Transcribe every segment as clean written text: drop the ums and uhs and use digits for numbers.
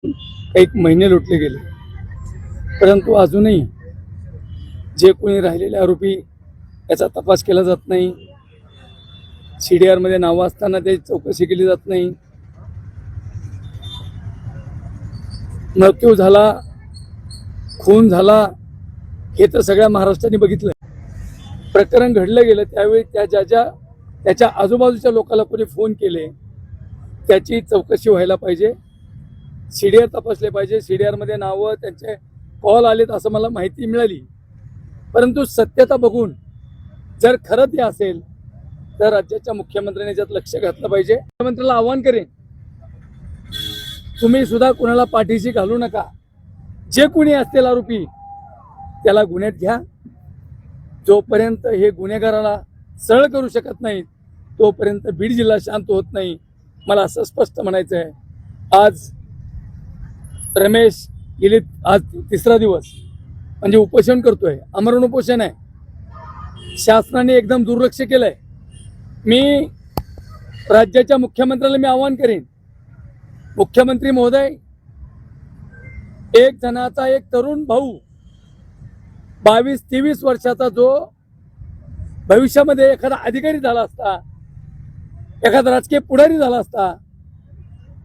एक महिने लुटले गेले, परंतु अजूनही जे कोणी राहिलेले आरोपी याचा तपास केला जात नाही. CDR मध्ये नावं असताना ते चौकशी केली जात नाही. मृत्यू झाला, खून झाला, हे तर सगळ्या महाराष्ट्राने बघितलं. प्रकरण घडलं गेलं त्यावेळी त्याच्या आजूबाजूच्या लोकांना कोणी फोन केले त्याची चौकशी व्हायला पाहिजे. CDR तपासले पाहिजे. CDR मध्ये नावं, त्यांचे कॉल आलेत असं मला माहिती मिळाली. परंतु सत्यता बघून जर खरं ते असेल तर राज्याच्या मुख्यमंत्र्यांनी याच्यात लक्ष घातलं पाहिजे. मुख्यमंत्र्याला आवाहन करेन, तुम्ही सुद्धा कुणाला पाठीशी घालू नका. जे कोणी असतील आरोपी त्याला गुन्ह्यात घ्या. जोपर्यंत हे गुन्हेगाराला सरळ करू शकत नाहीत तोपर्यंत बीड जिल्हा शांत होत नाही. मला असं स्पष्ट म्हणायचं आहे. आज रमेश गेली आज तिसरा दिवस म्हणजे उपोषण करतोय, आमरण उपोषण आहे. शासनाने एकदम दुर्लक्ष केलंय. मी राज्याच्या मुख्यमंत्र्याला आवाहन करेन, मुख्यमंत्री महोदय, एक जणाचा एक तरुण भाऊ 22-23 वर्षाचा जो भविष्यामध्ये एखादा अधिकारी झाला असता, एखादा राजकीय पुढारी झाला असता,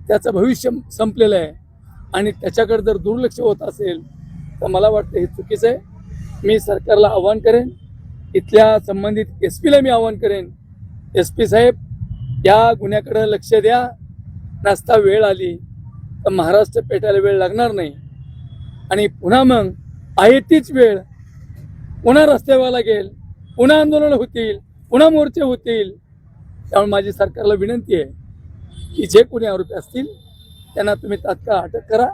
त्याचं भविष्य संपलेलं आहे आणि त्याच्याकडे जर दुर्लक्ष होत असेल तर मला वाटतं हे चुकीचं आहे. मी सरकारला आवाहन करेन, इथल्या संबंधित SP ला मी आवाहन करेन, SP साहेब या गुन्ह्याकडे लक्ष द्या. नसता वेळ आली तर महाराष्ट्र पेटायला वेळ लागणार नाही आणि पुन्हा मग आहे तीच वेळ, पुन्हा रस्त्यावर लागेल, पुन्हा आंदोलन होतील, पुन्हा मोर्चे होतील. त्यामुळे माझी सरकारला विनंती आहे की जे कोणी आरोपी असतील त्यांना तुम्ही तात्काळ अटक करा.